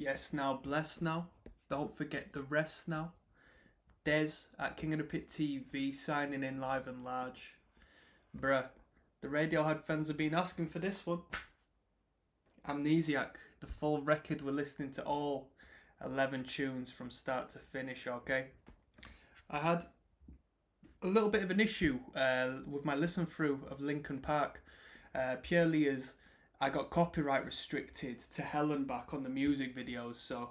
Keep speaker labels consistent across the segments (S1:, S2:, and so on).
S1: Yes, now, bless now. Don't forget the rest now. Des at King of the Pit TV signing in live and large. Bruh, the Radiohead fans have been asking for this one. Amnesiac, the full record, we're listening to all 11 tunes from start to finish, okay? I had a little bit of an issue with my listen through of Linkin Park, purely as I got copyright restricted to hell and back on the music videos, so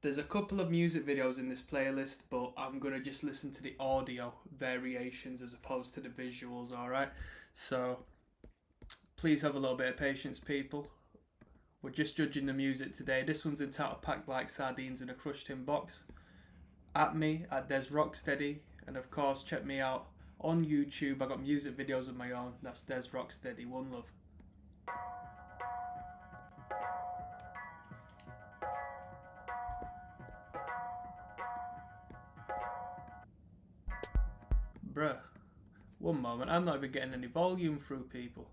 S1: there's a couple of music videos in this playlist, but I'm gonna just listen to the audio variations as opposed to the visuals, alright? So please have a little bit of patience, people. We're just judging the music today. This one's entitled Packed Like Sardines in a Crushed Tin Box. At me, at Des Rocksteady, and of course, check me out on YouTube. I got music videos of my own. That's Des Rocksteady. One love. Bruh, one moment. I'm not even getting any volume through, people.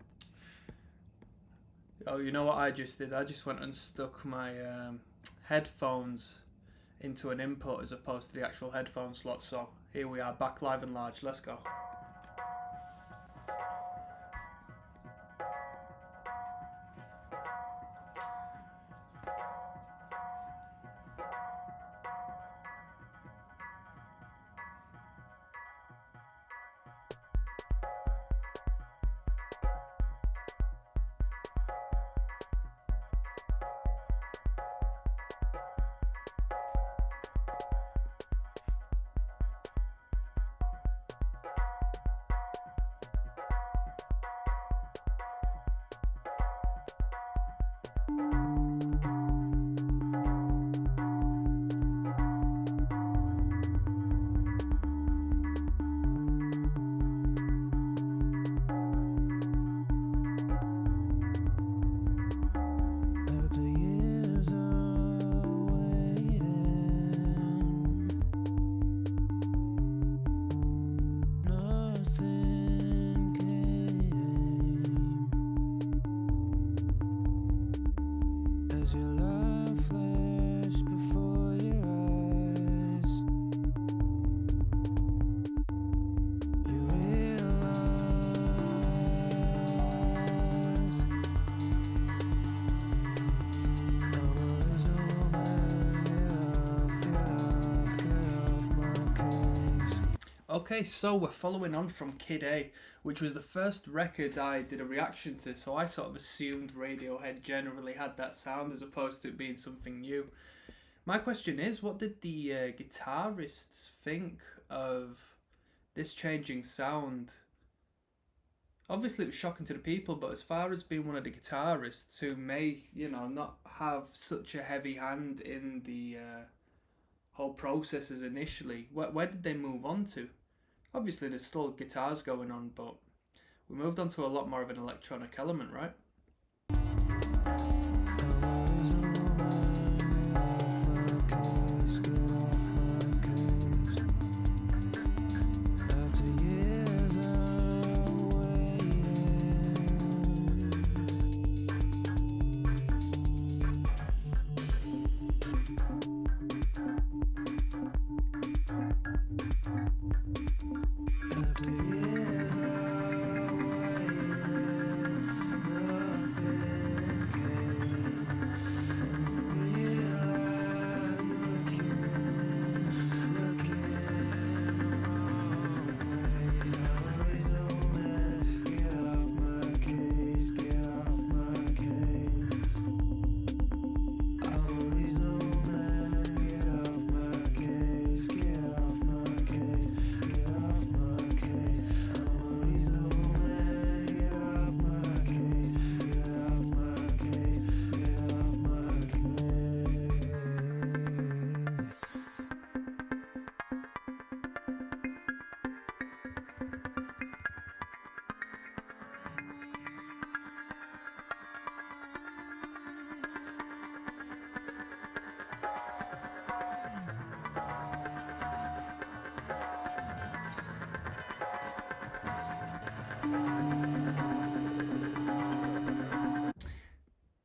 S1: Oh, you know what I just did? I just went and stuck my headphones into an input as opposed to the actual headphone slot. So here we are, back live and large. Let's go. Okay, so we're following on from Kid A, which was the first record I did a reaction to, so I sort of assumed Radiohead generally had that sound as opposed to it being something new. My question is, what did the guitarists think of this changing sound? Obviously, it was shocking to the people, but as far as being one of the guitarists who may, not have such a heavy hand in the whole processes initially, where did they move on to? Obviously, there's still guitars going on, but we moved on to a lot more of an electronic element, right?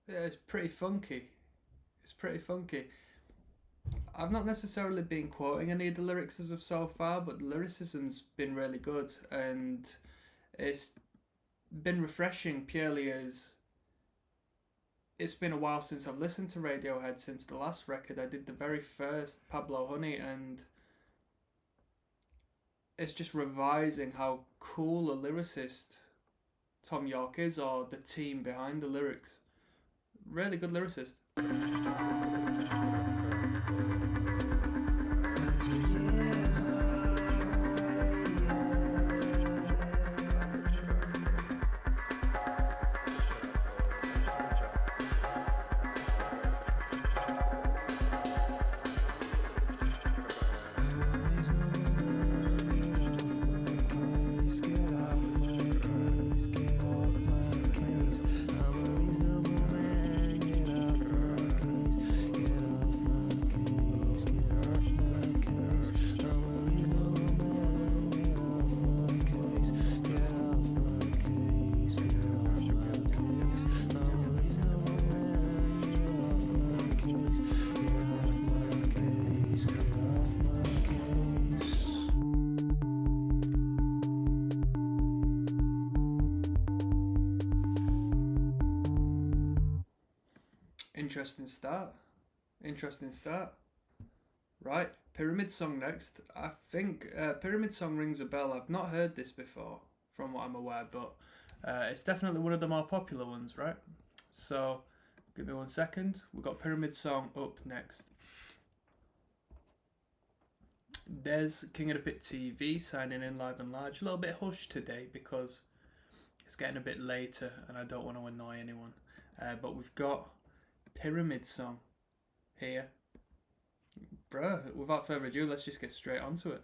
S1: Yeah, it's pretty funky. It's pretty funky. I've not necessarily been quoting any of the lyrics as of so far, but the lyricism's been really good, and it's been refreshing purely as it's been a while since I've listened to Radiohead. Since the last record I did, the very first Pablo Honey, and it's just revising how cool a lyricist Tom York is, or the team behind the lyrics. Really good lyricist. Interesting start. Right, Pyramid Song next. I think Pyramid Song rings a bell. I've not heard this before, from what I'm aware, but it's definitely one of the more popular ones, right? So, give me 1 second. We've got Pyramid Song up next. Des, King of the Pit TV, signing in live and large. A little bit hushed today because it's getting a bit later and I don't want to annoy anyone. But we've got Pyramid Song here. Bruh, without further ado, let's just get straight onto it.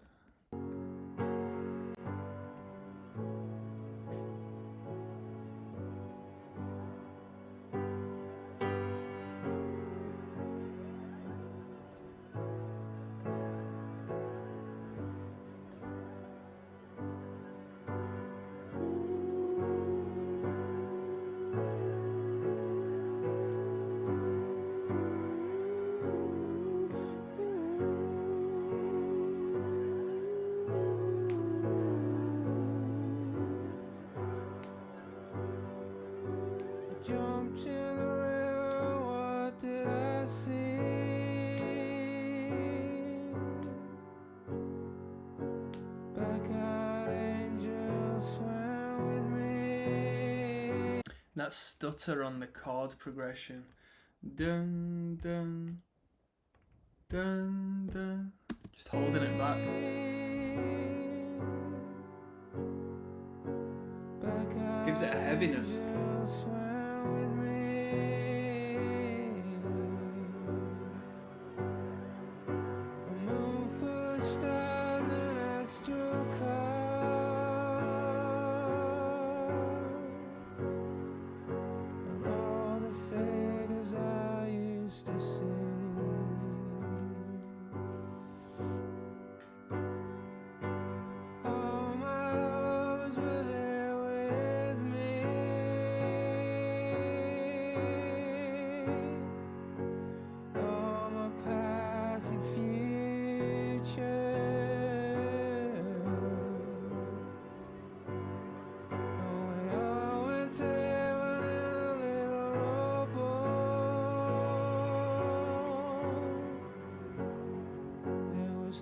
S2: Jumped in the river, what did I see? Black-eyed angels swam with me.
S1: That stutter on the chord progression. Dun dun dun dun. Just holding it back. Gives it a heaviness.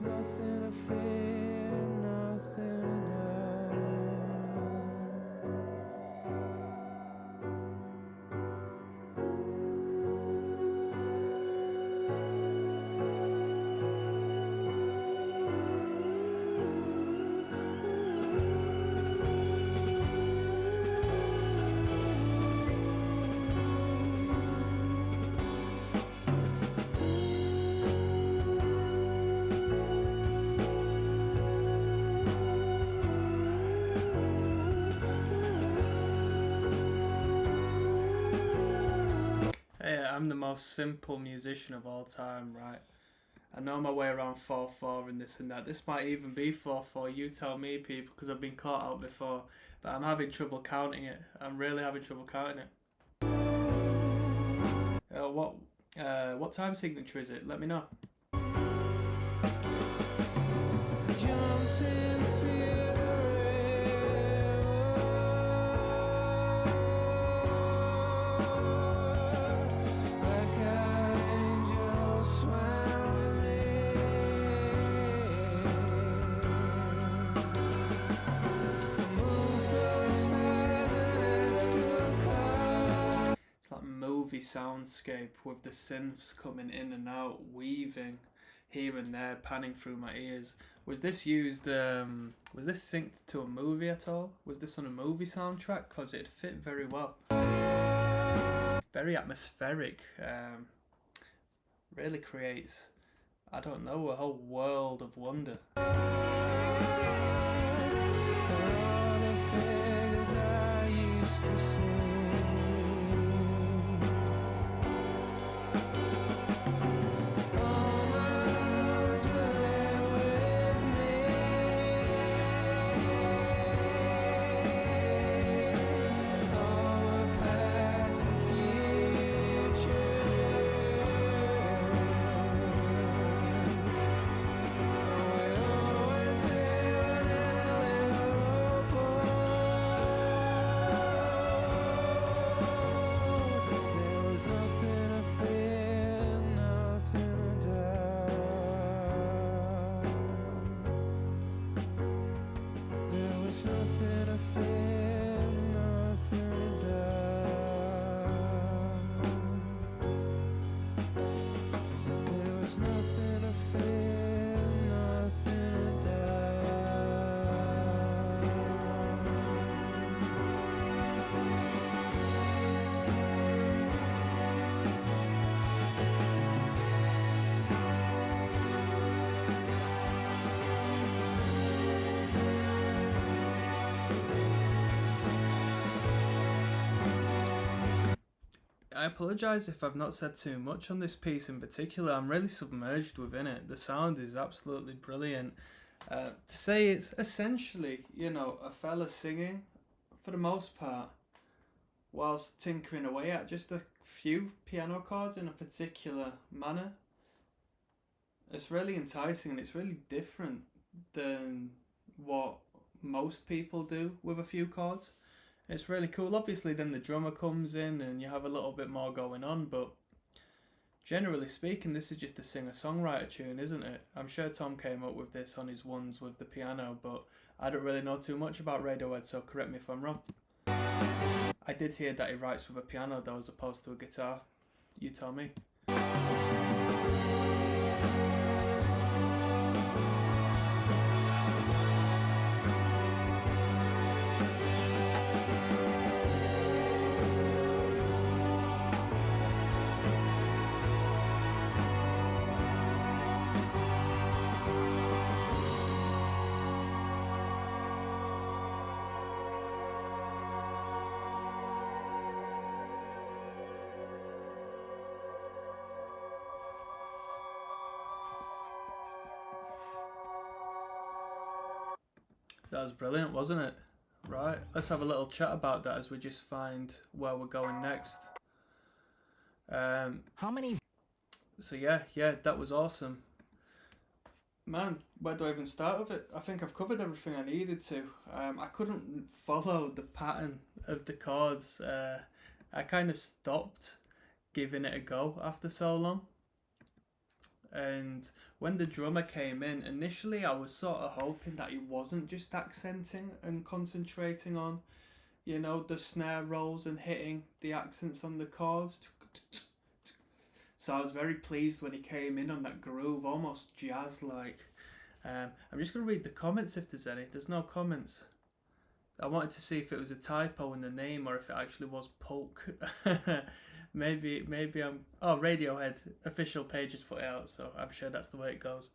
S1: Nothing to fear, nothing to I'm the most simple musician of all time, right? I know my way around 4/4 and this and that. This might even be 4/4. You tell me, people, because I've been caught out before. But I'm having trouble counting it. I'm really having trouble counting it. What time signature is it? Let me know.
S2: Jumps into the river. Black-eyed angel swam with me. Moon through stars and astral cars.
S1: It's like movie soundscape with the synths coming in and out, weaving here and there, panning through my ears. Was this used? Was this synced to a movie at all? Was this on a movie soundtrack? Cause it fit very well. Very atmospheric. Really creates, I don't know, a whole world of wonder.
S2: All the figures I used to see. All my lovers were there with me. All my past and future. We all went in a little rowboat. There was nothing to fear, nothing to doubt. There was nothing to fear, nothing to doubt. There was nothing to fear, nothing to doubt.
S1: I apologise if I've not said too much on this piece in particular. I'm really submerged within it. The sound is absolutely brilliant. To say it's essentially, a fella singing for the most part, whilst tinkering away at just a few piano chords in a particular manner. It's really enticing and it's really different than what most people do with a few chords. It's really cool. Obviously, then the drummer comes in and you have a little bit more going on, but generally speaking, this is just a singer-songwriter tune, isn't it? I'm sure Tom came up with this on his ones with the piano, but I don't really know too much about Radiohead, so correct me if I'm wrong. I did hear that he writes with a piano though, as opposed to a guitar. You tell me. That was brilliant, wasn't it? Right, let's have a little chat about that as we just find where we're going next.
S3: How many?
S1: So yeah, that was awesome. Man, where do I even start with it? I think I've covered everything I needed to. I couldn't follow the pattern of the chords. I kind of stopped giving it a go after so long. And when the drummer came in, initially I was sort of hoping that he wasn't just accenting and concentrating on, the snare rolls and hitting the accents on the chords. So I was very pleased when he came in on that groove, almost jazz-like. I'm just going to read the comments if there's any. There's no comments. I wanted to see if it was a typo in the name or if it actually was Pulk. maybe I'm... Oh, Radiohead official page has put it out, so I'm sure that's the way it goes.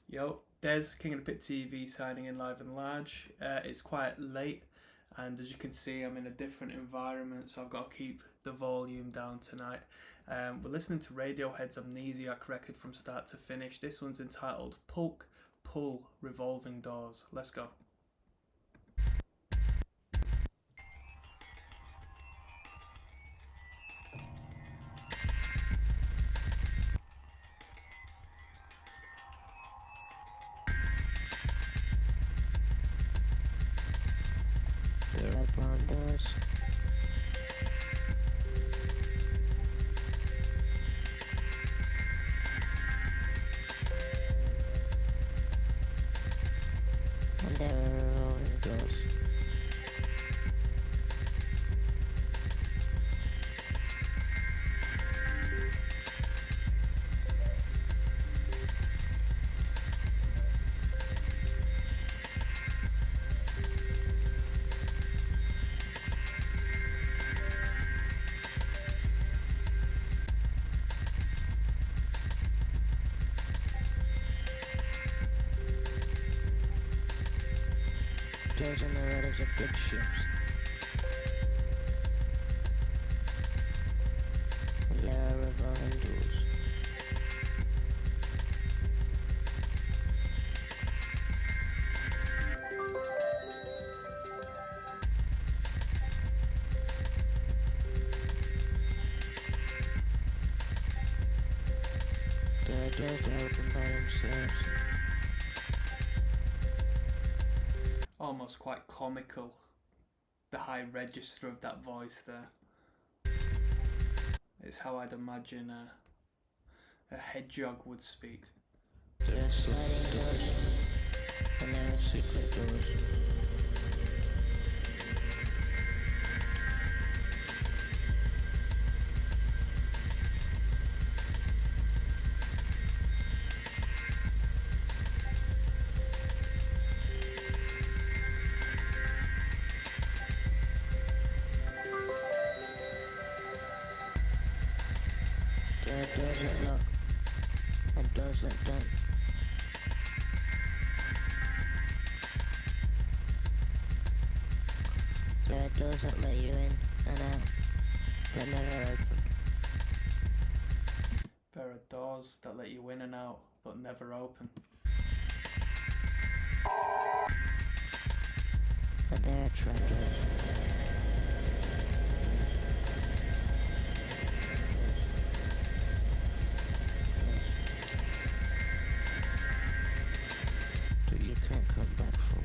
S1: Yo, Des, King of the Pit TV, signing in live and large. It's quite late, and as you can see, I'm in a different environment, so I've got to keep the volume down tonight. We're listening to Radiohead's Amnesiac record from start to finish. This one's entitled Pulk, Pull, Revolving Doors. Let's go.
S2: doors on the rudder of big ships. And there are revolving doors. There are doors that open by themselves.
S1: Almost quite comical, the high register of that voice there. It's how I'd imagine a hedgehog would speak.
S2: There are sliding doors, and there are secret doors. There are doors that lock, and doors that don't. There are doors that let you in and out, but never open.
S1: There are doors that let you in and out, but never open.
S2: But there are trapdoors. That you can't come back from.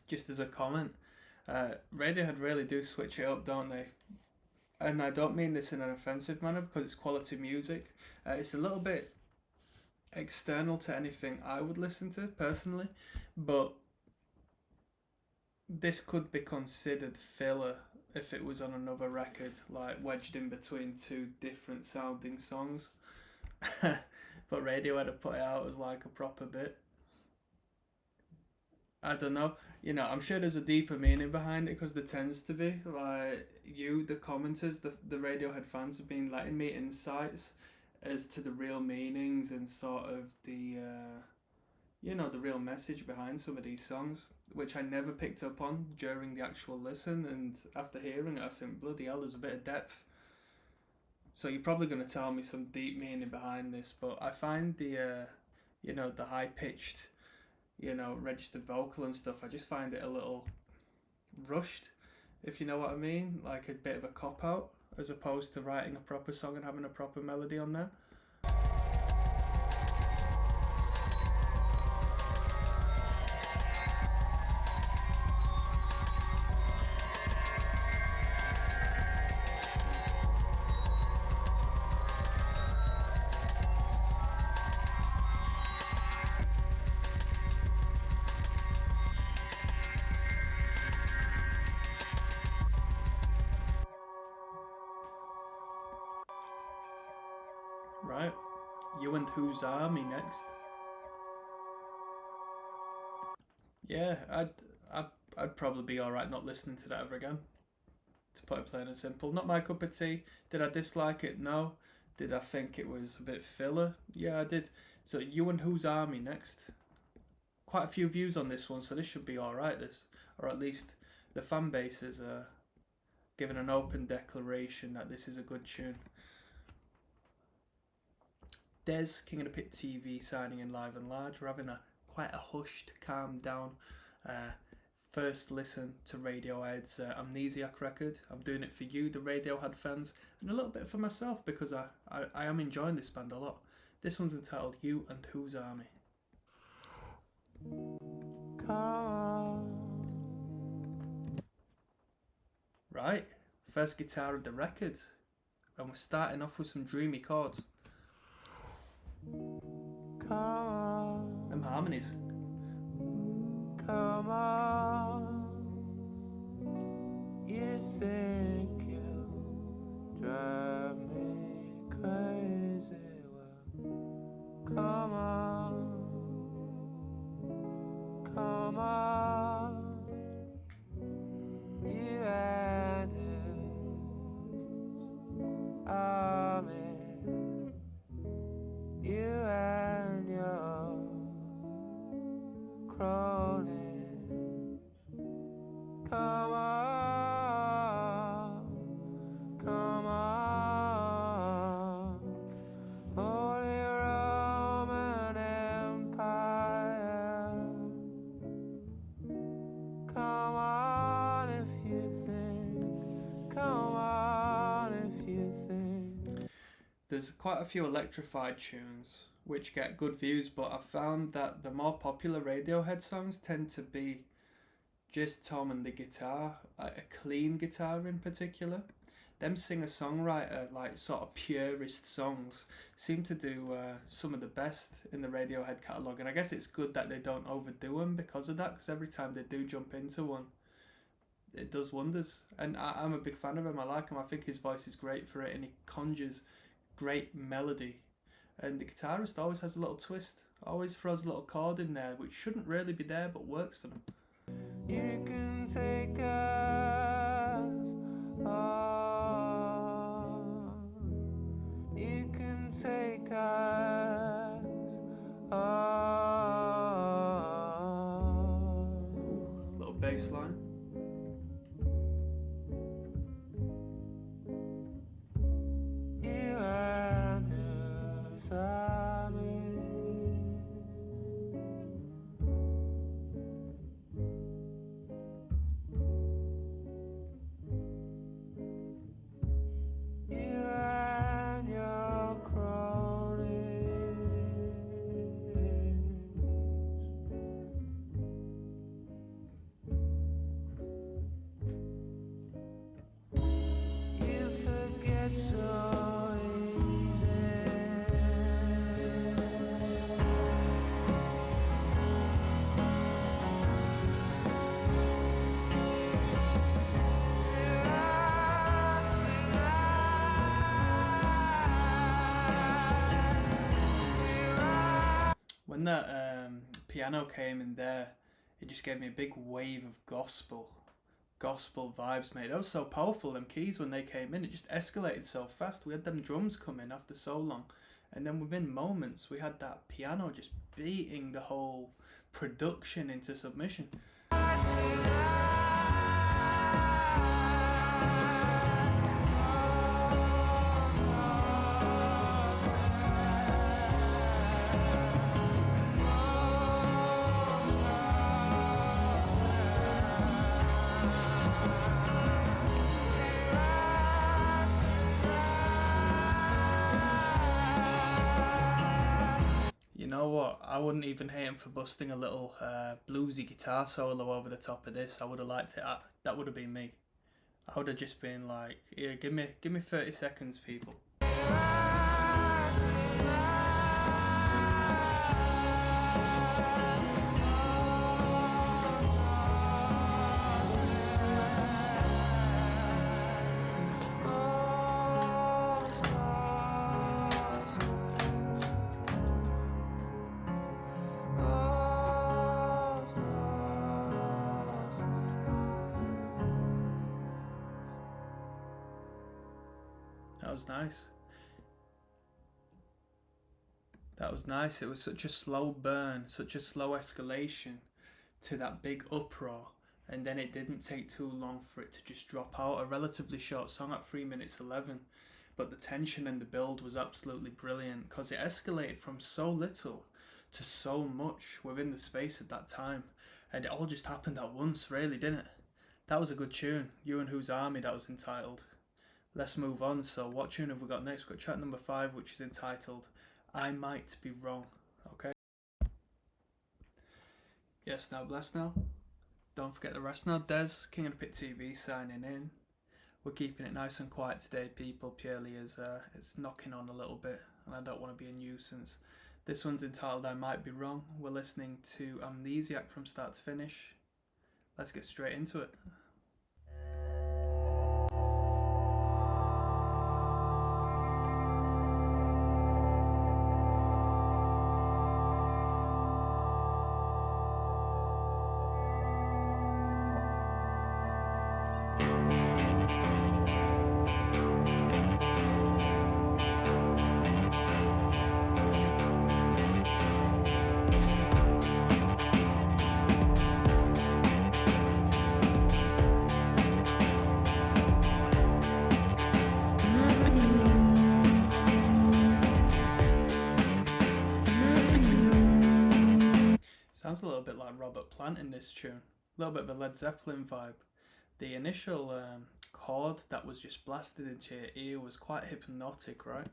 S1: Just as a comment, Radiohead really do switch it up, don't they? And I don't mean this in an offensive manner because it's quality music. It's a little bit external to anything I would listen to personally, but this could be considered filler if it was on another record, like wedged in between two different sounding songs. But Radiohead have put it out as like a proper bit. I don't know. You know, I'm sure there's a deeper meaning behind it because there tends to be. Like, you, the commenters, the Radiohead fans have been letting me insights as to the real meanings and sort of the, the real message behind some of these songs, which I never picked up on during the actual listen. And after hearing it, I think, bloody hell, there's a bit of depth. So you're probably going to tell me some deep meaning behind this, but I find the high-pitched registered vocal and stuff, I just find it a little rushed, if you know what I mean, like a bit of a cop-out, as opposed to writing a proper song and having a proper melody on there. Right, you and Whose Army next. Yeah, I'd probably be alright not listening to that ever again, to put it plain and simple. Not my cup of tea. Did I dislike it? No. Did I think it was a bit filler? Yeah, I did. So you and Whose Army next. Quite a few views on this one, so this should be alright, this. Or at least the fan base is given an open declaration that this is a good tune. Des, King of the Pit TV, signing in live and large. We're having quite a hushed, calm down first listen to Radiohead's Amnesiac record. I'm doing it for you, the Radiohead fans, and a little bit for myself because I am enjoying this band a lot. This one's entitled You and Whose Army. Right, first guitar of the record, and we're starting off with some dreamy chords. Them harmonies.
S2: Come on, you think you drive me crazy? Well, come on, you and his army, you and your cronies. Come on, Holy Roman Empire. Come on if you think, come on if you think.
S1: There's quite a few electrified tunes which get good views, but I've found that the more popular Radiohead songs tend to be just Tom and the guitar, a clean guitar in particular. Them singer-songwriter, like sort of purist songs, seem to do some of the best in the Radiohead catalogue, and I guess it's good that they don't overdo them because of that, because every time they do jump into one, it does wonders. And I'm a big fan of him. I like him. I think his voice is great for it, and he conjures great melody. And the guitarist always has a little twist, always throws a little chord in there, which shouldn't really be there, but works for them.
S2: You can take us on. You can take us on.
S1: Little bass line.
S2: You and his army. You and your cronies. You forget so
S1: When that piano came in there, it just gave me a big wave of gospel vibes, mate. That was so powerful, them keys, when they came in. It just escalated so fast. We had them drums come in after so long, and then within moments we had that piano just beating the whole production into submission. You know what? I wouldn't even hate him for busting a little bluesy guitar solo over the top of this. I would have liked it. That would have been me. I would have just been like, "Yeah, give me 30 seconds, people." That was nice. That was nice. It was such a slow burn, such a slow escalation to that big uproar, and then it didn't take too long for it to just drop out. A relatively short song at 3 minutes 11, but the tension and the build was absolutely brilliant because it escalated from so little to so much within the space of that time. And it all just happened at once, really, didn't it? That was a good tune. You and Whose Army, that was entitled. Let's move on. So what tune have we got next? We've got track number 5, which is entitled I Might Be Wrong. Okay. Yes, now bless now. Don't forget the rest now. Des, King of the Pit TV, signing in. We're keeping it nice and quiet today, people, purely as it's knocking on a little bit, and I don't want to be a nuisance. This one's entitled I Might Be Wrong. We're listening to Amnesiac from start to finish. Let's get straight into it. Sounds a little bit like Robert Plant in this tune. A little bit of a Led Zeppelin vibe. The initial chord that was just blasted into your ear was quite hypnotic, right?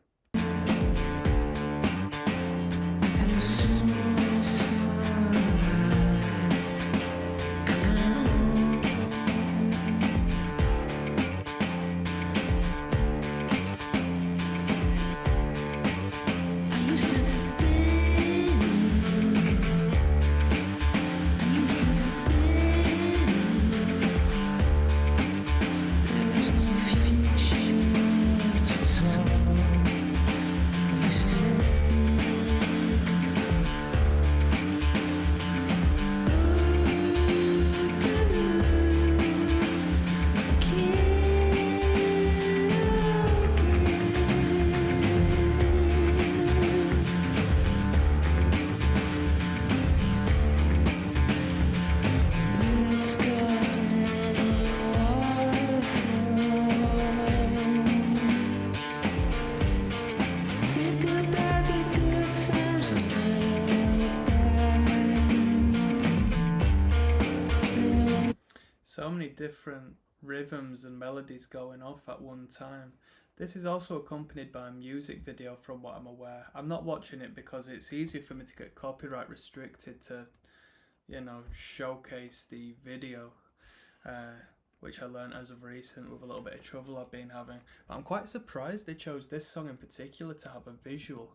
S1: So many different rhythms and melodies going off at one time. This is also accompanied by a music video from what I'm aware. I'm not watching it because it's easier for me to get copyright restricted to, showcase the video, which I learned as of recent with a little bit of trouble I've been having. But I'm quite surprised they chose this song in particular to have a visual.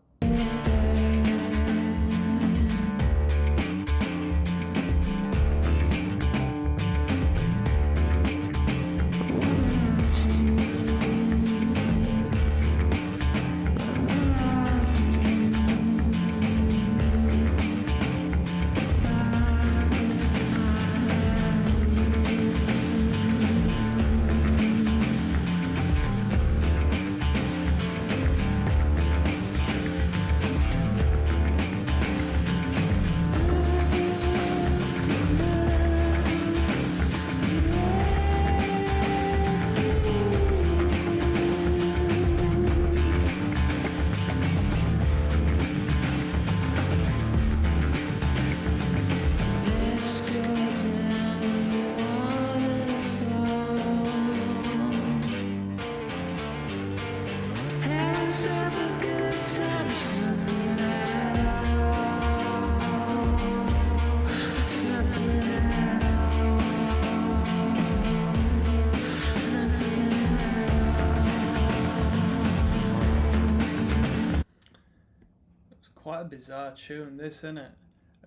S1: Quite a bizarre tune, this, isn't it?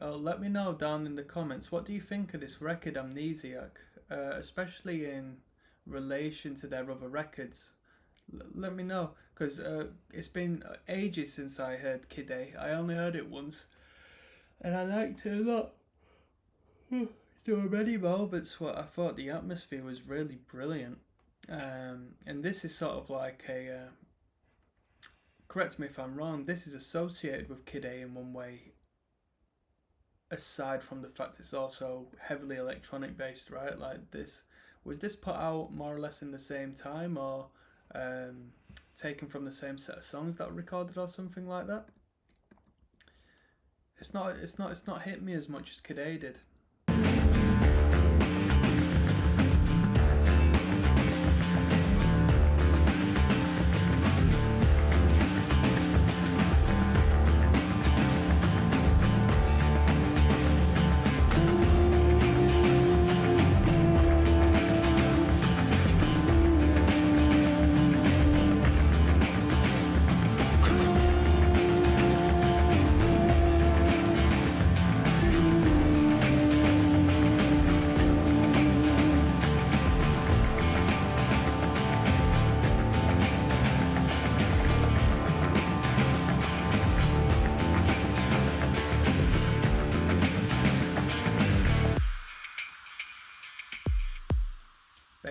S1: Let me know down in the comments, what do you think of this record, Amnesiac? Especially in relation to their other records. Let me know, because it's been ages since I heard Kid A. I only heard it once, and I liked it a lot. There were many moments where I thought the atmosphere was really brilliant. And this is sort of like a... correct me if I'm wrong, this is associated with Kid A in one way, aside from the fact it's also heavily electronic based, right? Like this, was this put out more or less in the same time, or taken from the same set of songs that were recorded or something like that? It's not hit me as much as Kid A did.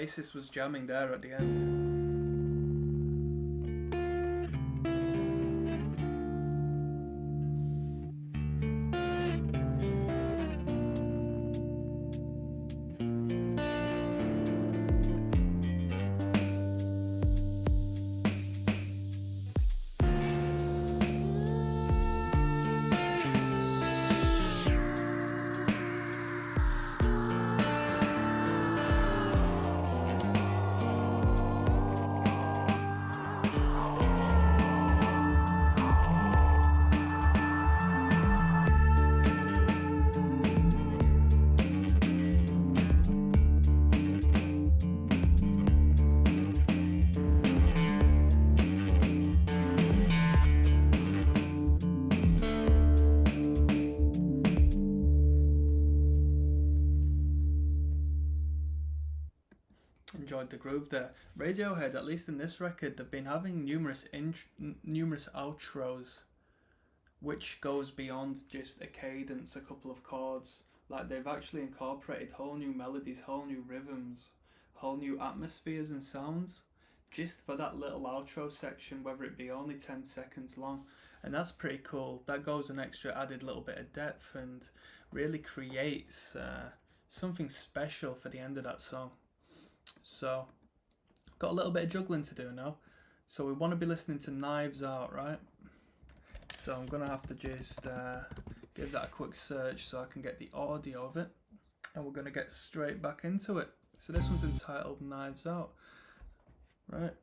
S1: bassist was jamming there at the end. Enjoyed the groove there. Radiohead, at least in this record, they've been having numerous outros, which goes beyond just a cadence, a couple of chords. Like they've actually incorporated whole new melodies, whole new rhythms, whole new atmospheres and sounds, just for that little outro section, whether it be only 10 seconds long. And that's pretty cool. That goes an extra added little bit of depth and really creates something special for the end of that song. So, got a little bit of juggling to do now. So we want to be listening to Knives Out, right? So I'm going to have to just give that a quick search so I can get the audio of it. And we're going to get straight back into it. So this one's entitled Knives Out. Right.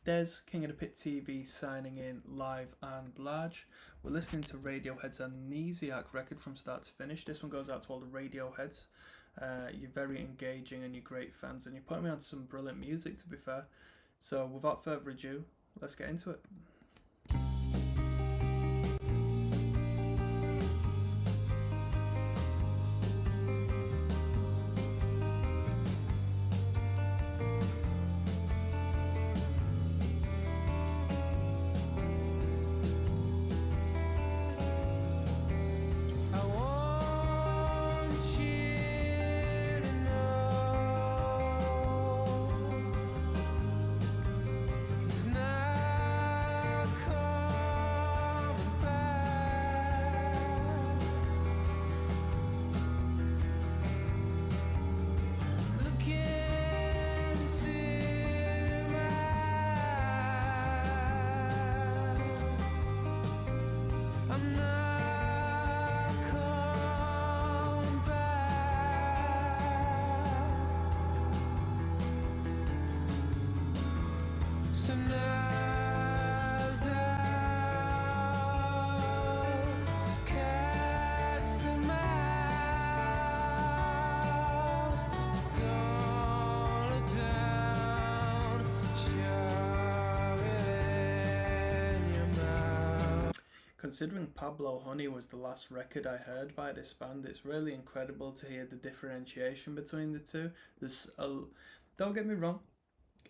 S1: Des, King of the Pit TV, signing in live and large. We're listening to Radiohead's Amnesiac record from start to finish. This one goes out to all the Radioheads. You're very engaging and you're great fans, and you're putting me on some brilliant music, to be fair. So without further ado, let's get into it. Considering Pablo Honey was the last record I heard by this band, it's really incredible to hear the differentiation between the two. Don't get me wrong,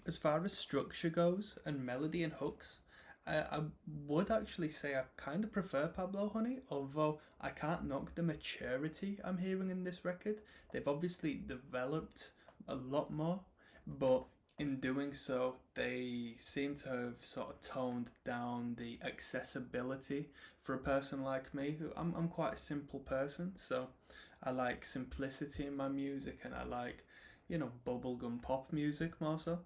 S1: as far as structure goes and melody and hooks, I would actually say I kind of prefer Pablo Honey, although I can't knock the maturity I'm hearing in this record. They've obviously developed a lot more, but in doing so, they seem to have sort of toned down the accessibility for a person like me, who I'm quite a simple person, so I like simplicity in my music, and I like, bubblegum pop music more so.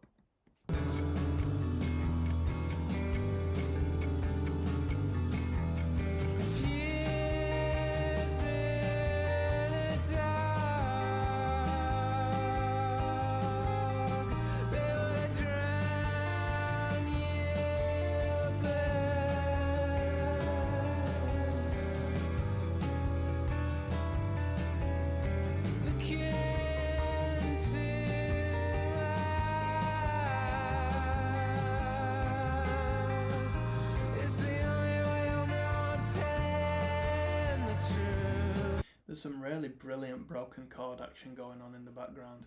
S1: There's some really brilliant broken chord action going on in the background.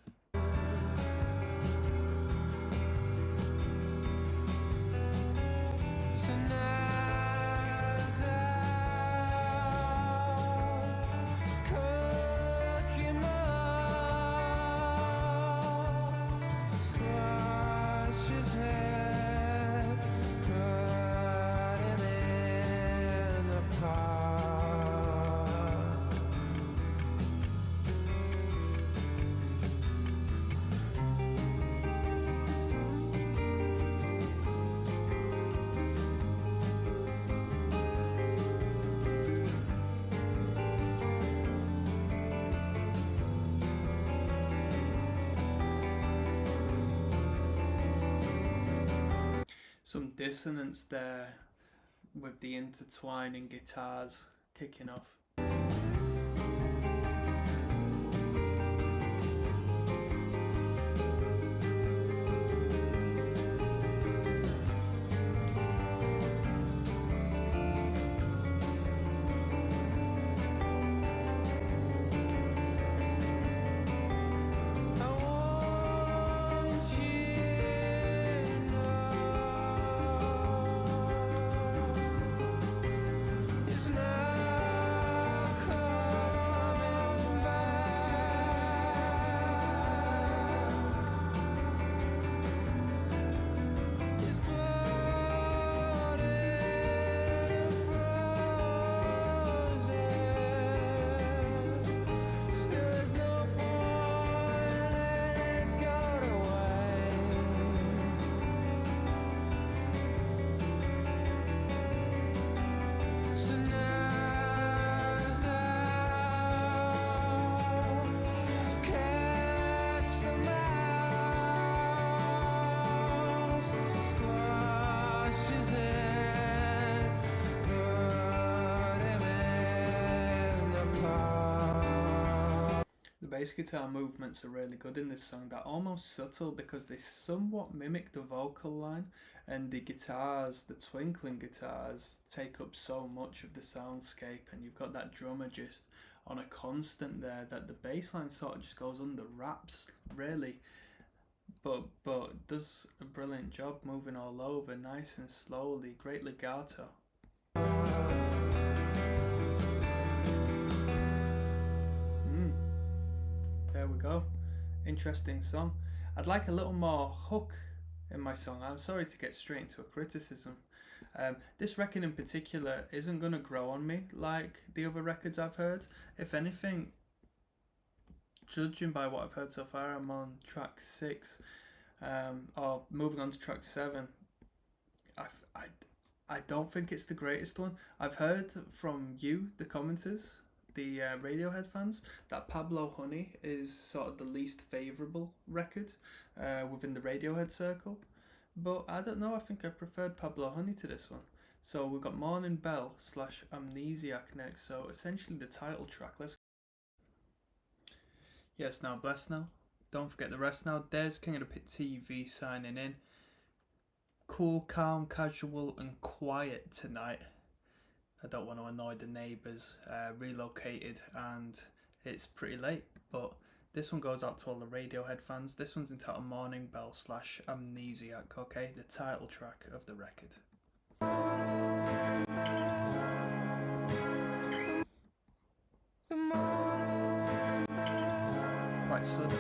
S1: Some dissonance there with the intertwining guitars kicking off. The bass guitar movements are really good in this song. They're almost subtle because they somewhat mimic the vocal line, and the guitars, the twinkling guitars, take up so much of the soundscape, and you've got that drummer just on a constant there that the bass line sort of just goes under wraps, really. But does a brilliant job moving all over, nice and slowly, great legato. There we go. Interesting song. I'd like a little more hook in my song. I'm sorry to get straight into a criticism. This record in particular isn't going to grow on me like the other records I've heard. If anything, judging by what I've heard so far, I'm on track 6, or moving on to track 7. I don't think it's the greatest one. I've heard from you, the commenters, the Radiohead fans, that Pablo Honey is sort of the least favourable record within the Radiohead circle. But I don't know, I think I preferred Pablo Honey to this one. So we've got Morning Bell / Amnesiac next, so essentially the title track. Yes, now bless now. Don't forget the rest now. There's King of the Pit TV signing in. Cool, calm, casual and quiet tonight. I don't want to annoy the neighbours, relocated and it's pretty late, but this one goes out to all the Radiohead fans. This one's entitled Morning Bell / Amnesiac, okay? The title track of the record. Quite sudden.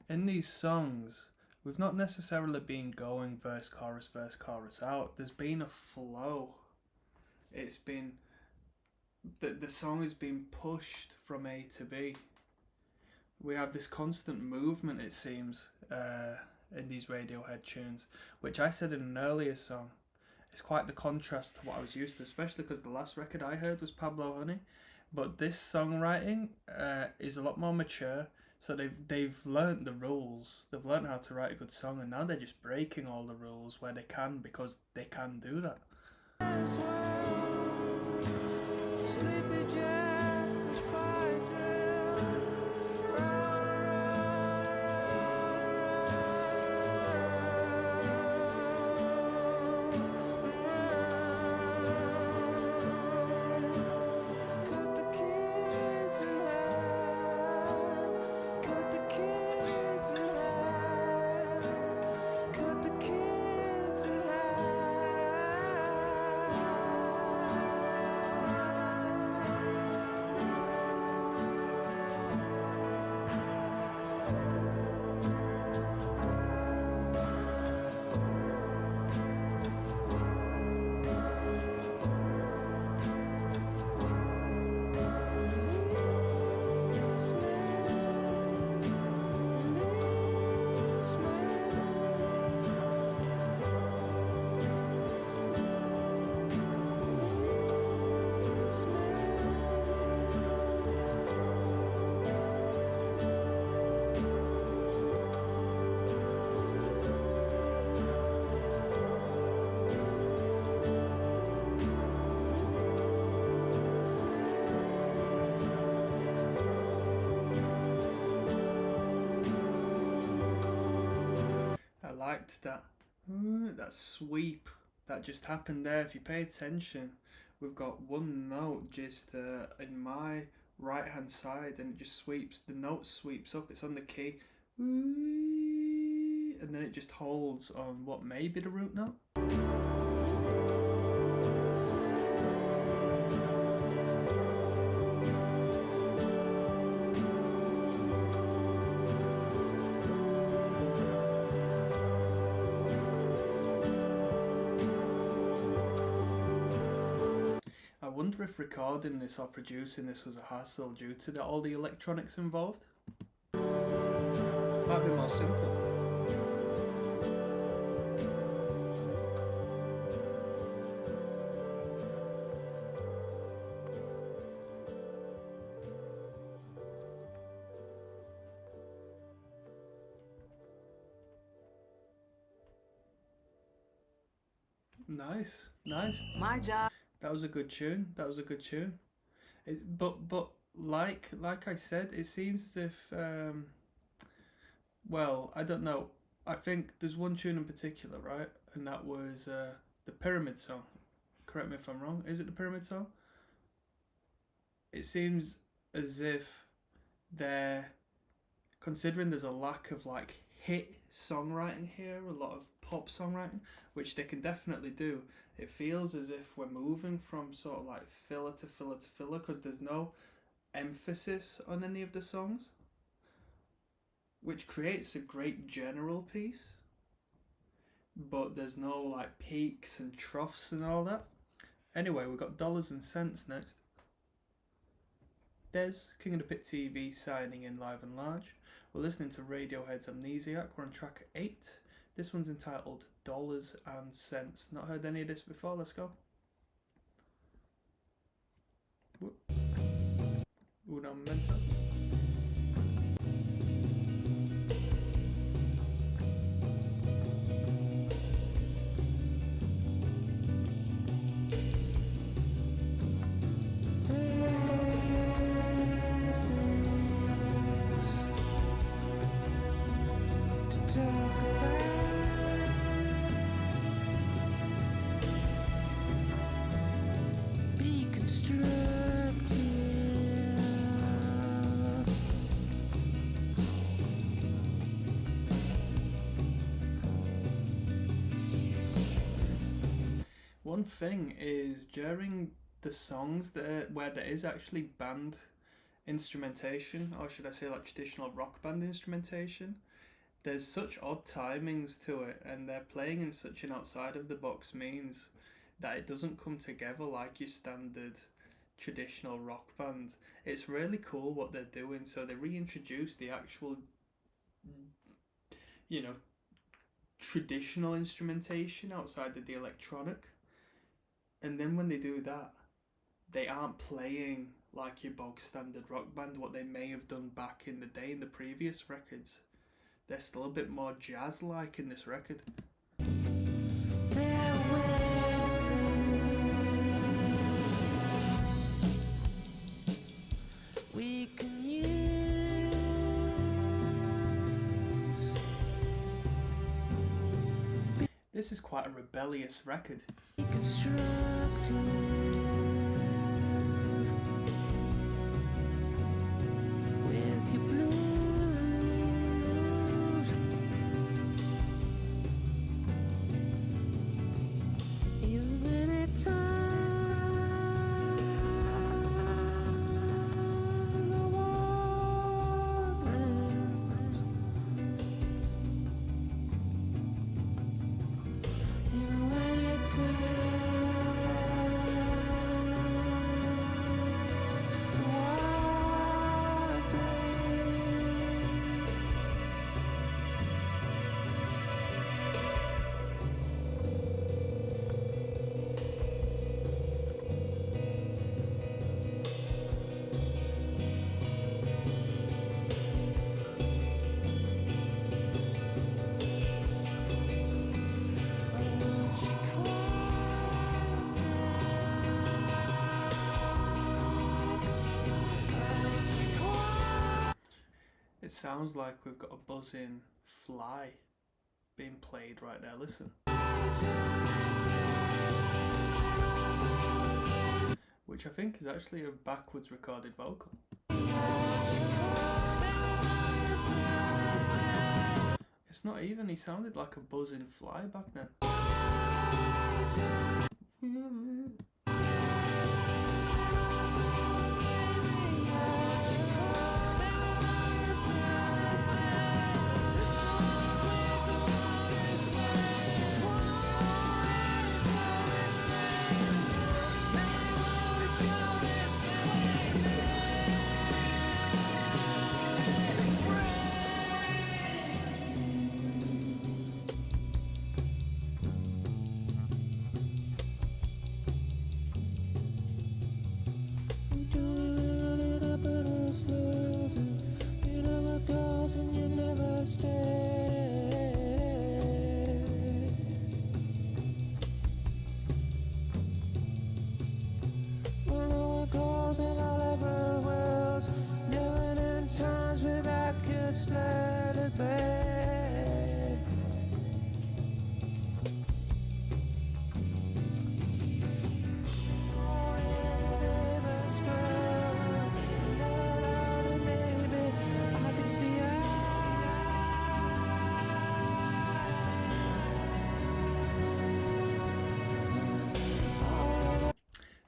S1: In these songs, we've not necessarily been going verse, chorus out. There's been a flow. It's been... The song has been pushed from A to B. We have this constant movement, it seems, in these Radiohead tunes, which I said in an earlier song. It's quite the contrast to what I was used to, especially because the last record I heard was Pablo Honey. But this songwriting is a lot more mature. So they've learnt the rules. They've learnt how to write a good song, and now they're just breaking all the rules where they can because they can do that.
S2: Sleepy Jack's fire drill. Round and round and round. Cut the kids in half. Cut the kids in half. Cut the kids in half.
S1: I liked that sweep that just happened there. If you pay attention, we've got one note just in my right hand side, and it just sweeps. The note sweeps up. It's on the key, and then it just holds on what may be the root note. I wonder if recording this or producing this was a hassle due to all the electronics involved. Might be more simple. Nice.
S3: My job.
S1: That was a good tune. But like I said, it seems as if well, I don't know. I think there's one tune in particular, right? And that was the Pyramid song. Correct me if I'm wrong. Is it the Pyramid song? It seems as if they're considering there's a lack of like hit songwriting here, a lot of pop songwriting, which they can definitely do. It feels as if we're moving from sort of like filler to filler to filler because there's no emphasis on any of the songs, which creates a great general piece, but there's no like peaks and troughs and all that. Anyway, we've got Dollars and Cents next. Des, King of the Pit TV, signing in live and large. We're listening to Radiohead's Amnesiac. We're on track 8. This one's entitled Dollars and Cents. Not heard any of this before. Let's go. Un momento. One thing is during the songs where there is actually band instrumentation, or should I say like traditional rock band instrumentation, there's such odd timings to it, and they're playing in such an outside of the box means that it doesn't come together like your standard traditional rock band. It's really cool what they're doing. So they reintroduce the actual, traditional instrumentation outside of the electronic. And then when they do that, they aren't playing like your bog standard rock band, what they may have done back in the day in the previous records. They're still a bit more jazz-like in this record.
S2: We can use
S1: This is quite a rebellious record.
S2: constructive with your blues. Even when it's
S1: It sounds like we've got a buzzing fly being played right now. Listen. Which I think is actually a backwards recorded vocal. It's not even, he sounded like a buzzing fly back then.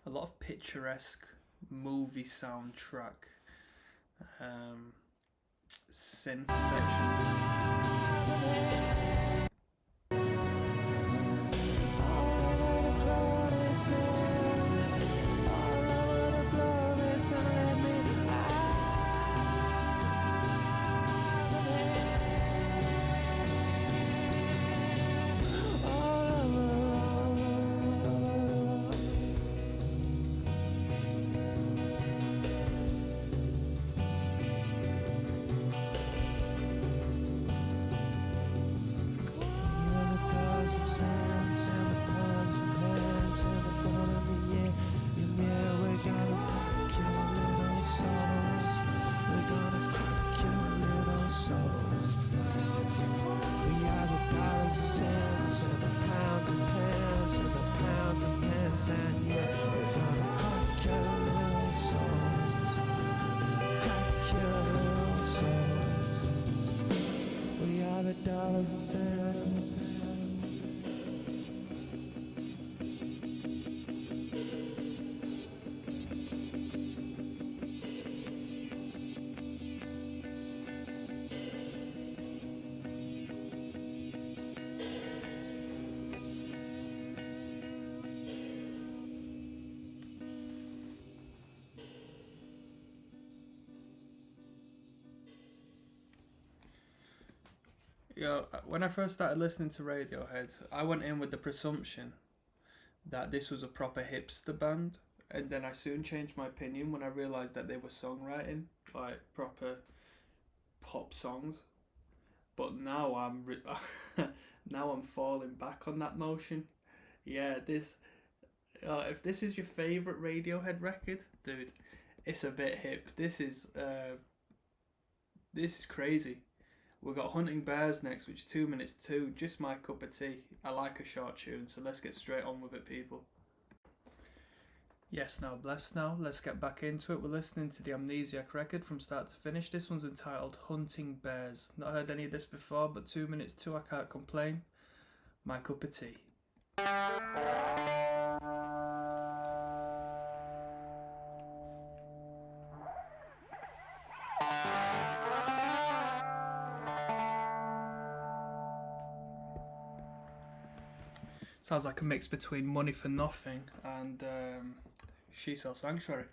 S1: A lot of picturesque movie soundtrack synth sections. Dollars and cents. You know, when I first started listening to Radiohead, I went in with the presumption that this was a proper hipster band, and then I soon changed my opinion when I realised that they were songwriting, like proper pop songs. But now now I'm falling back on that motion. Yeah, this if this is your favourite Radiohead record, dude, it's a bit hip. This is crazy. We've got Hunting Bears next, which is 2 minutes 2, just my cup of tea. I like a short tune, so let's get straight on with it, people. Yes, now blessed now. Let's get back into it. We're listening to the Amnesiac record from start to finish. This one's entitled Hunting Bears. Not heard any of this before, but 2 minutes 2, I can't complain. My cup of tea. Sounds like a mix between Money for Nothing and She Sells Sanctuary.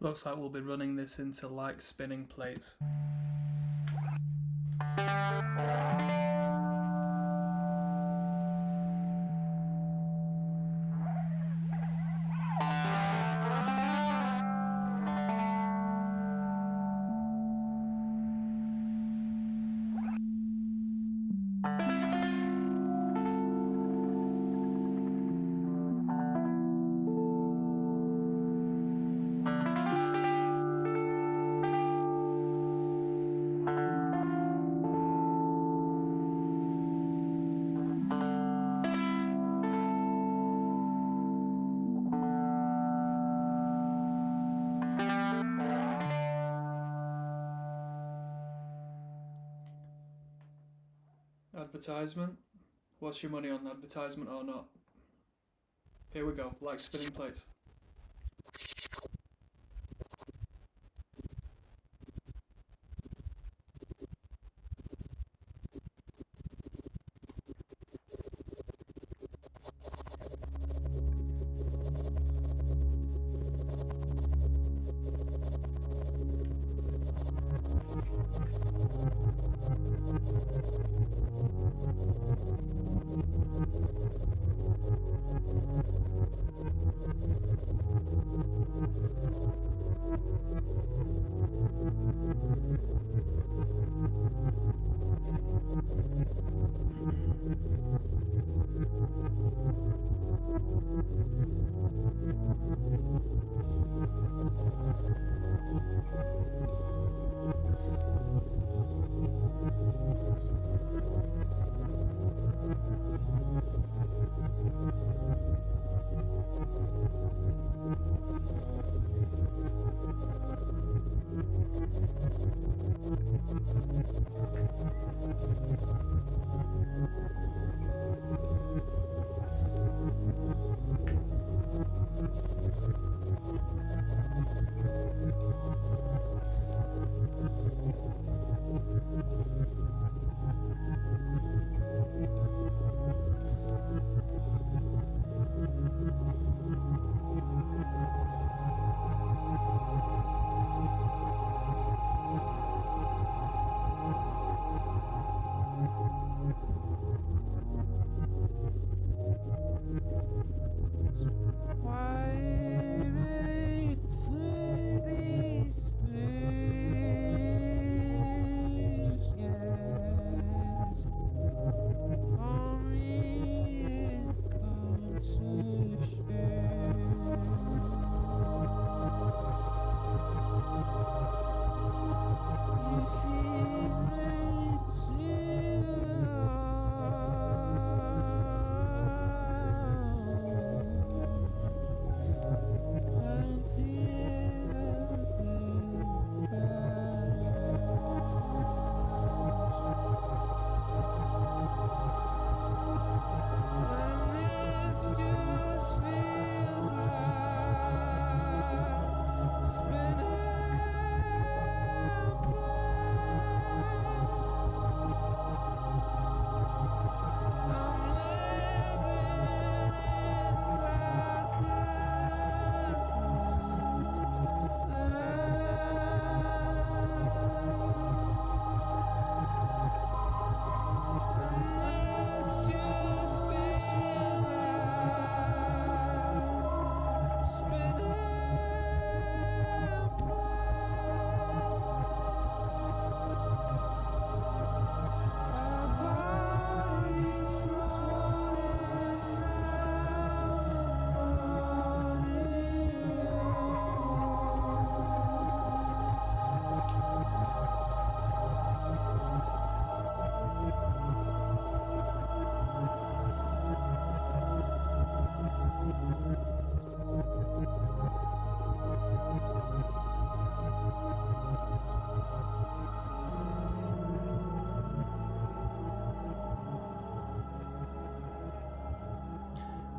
S1: Looks like we'll be running this into like spinning plates. Advertisement. What's your money on, advertisement or not? Here we go, like spinning plates.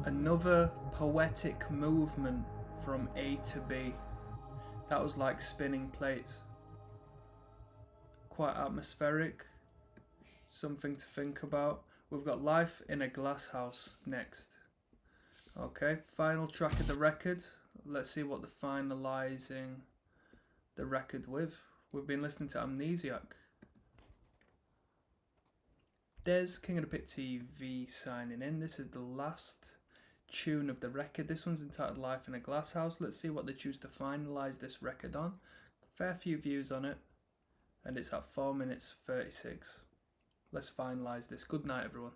S1: Another poetic movement from A to B. That was like spinning plates. Quite atmospheric. Something to think about. We've got Life in a Glass House next. Okay, final track of the record. Let's see what they're finalising the record with. We've been listening to Amnesiac. Des, King of the Pit TV signing in. This is the last tune of the record. This one's entitled Life in a Glass House. Let's see what they choose to finalise this record on. Fair few views on it. And it's at 4 minutes 36. Let's finalise this. Good night, everyone.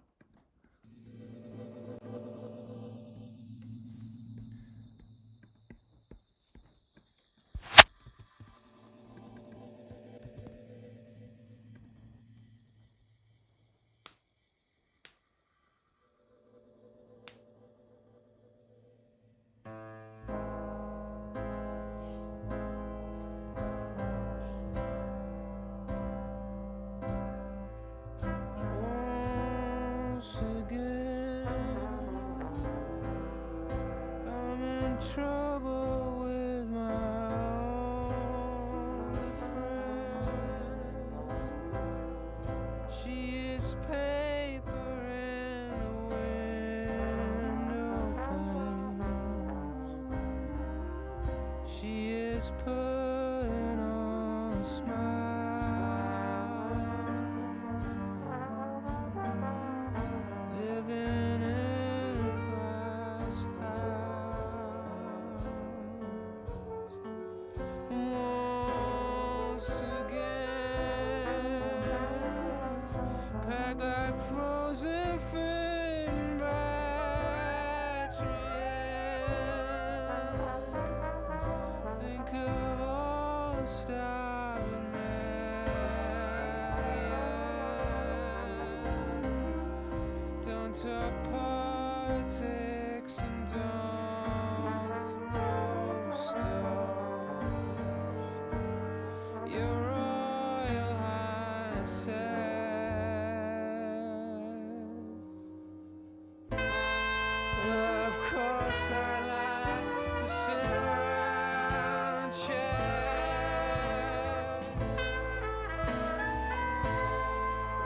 S2: Once again, I'm in trouble with my only friend. She is paper in the window panes. She is putting on a smile, living in a glass house. Once again, packed like frozen fading batteries. Think of all the starving millions. Don't talk politics and don't throw stones. Your Royal Highness says, well, of course I like to sit around and chat.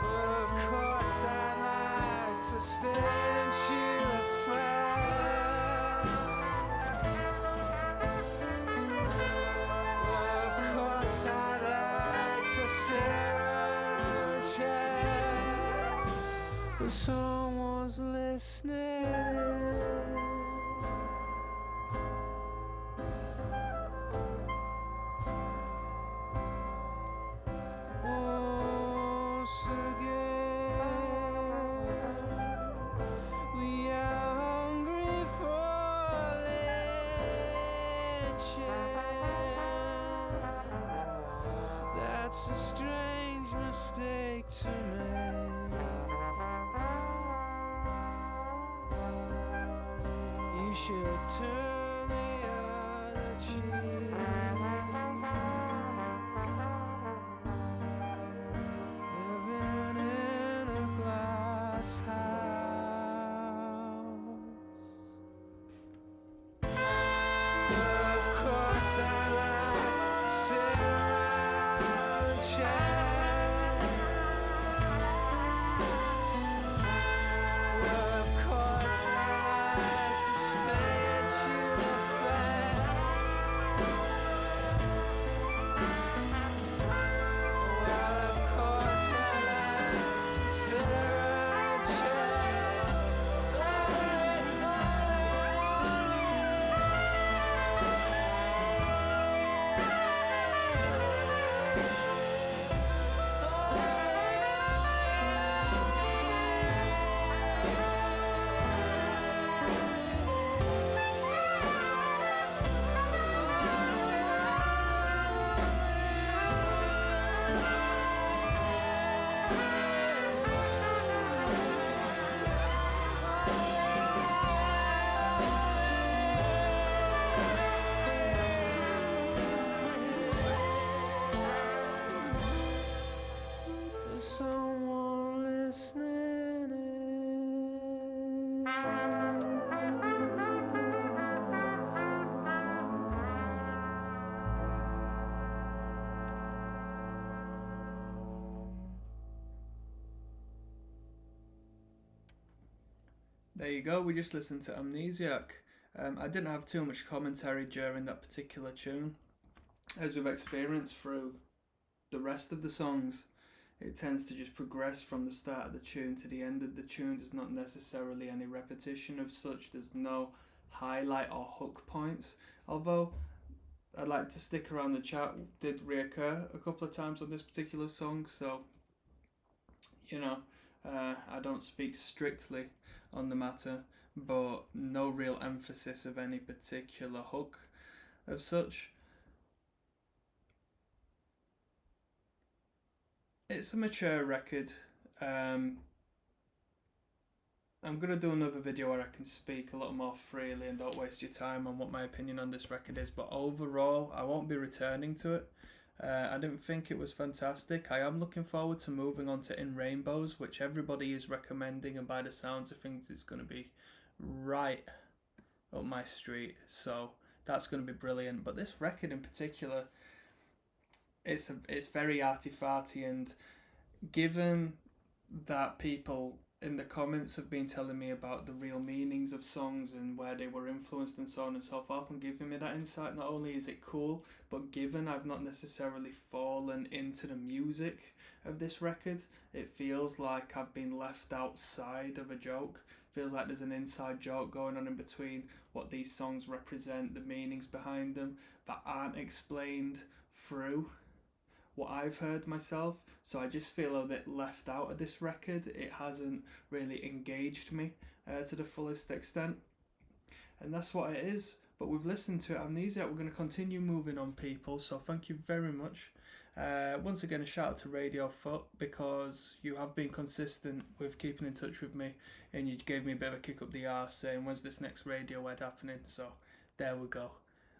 S2: Well, of course I like to stand cheer a flag. Well, of course I like to sit around and chat, but someone's listening. Once again, we are hungry for lynching. That's a strange mistake to make. You should turn the other cheek. Living in a glass house. Of course I like to sit around and chat. Of course I like to stand cheer the flag.
S1: There you go, we just listened to Amnesiac. I didn't have too much commentary during that particular tune. As we've experienced through the rest of the songs, it tends to just progress from the start of the tune to the end of the tune. There's not necessarily any repetition of such, there's no highlight or hook points. Although I'd like to stick around, the chat did reoccur a couple of times on this particular song, so you know, I don't speak strictly on the matter, but no real emphasis of any particular hook of such. It's a mature record. I'm going to do another video where I can speak a little more freely and don't waste your time on what my opinion on this record is, but overall I won't be returning to it. I didn't think it was fantastic. I am looking forward to moving on to In Rainbows, which everybody is recommending, and by the sounds of things it's going to be right up my street, so that's going to be brilliant. But this record in particular, it's very arty-farty, and given that people in the comments have been telling me about the real meanings of songs and where they were influenced and so on and so forth, and giving me that insight, not only is it cool, but given I've not necessarily fallen into the music of this record, it feels like I've been left outside of a joke. Feels like there's an inside joke going on in between what these songs represent, the meanings behind them, that aren't explained through what I've heard myself. So I just feel a bit left out of this record. It hasn't really engaged me to the fullest extent, and that's what it is. But we've listened to Amnesiac. We're going to continue moving on, people, so thank you very much. Once again, a shout out to Radiohead, because you have been consistent with keeping in touch with me, and you gave me a bit of a kick up the arse saying, when's this next Radiohead happening? So there we go.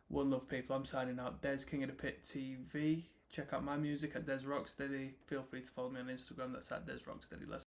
S1: One love, people. I'm signing out. Des King of the Pit TV. Check out my music at Des Rocksteady. Feel free to follow me on Instagram. That's at Des Rocksteady. Let's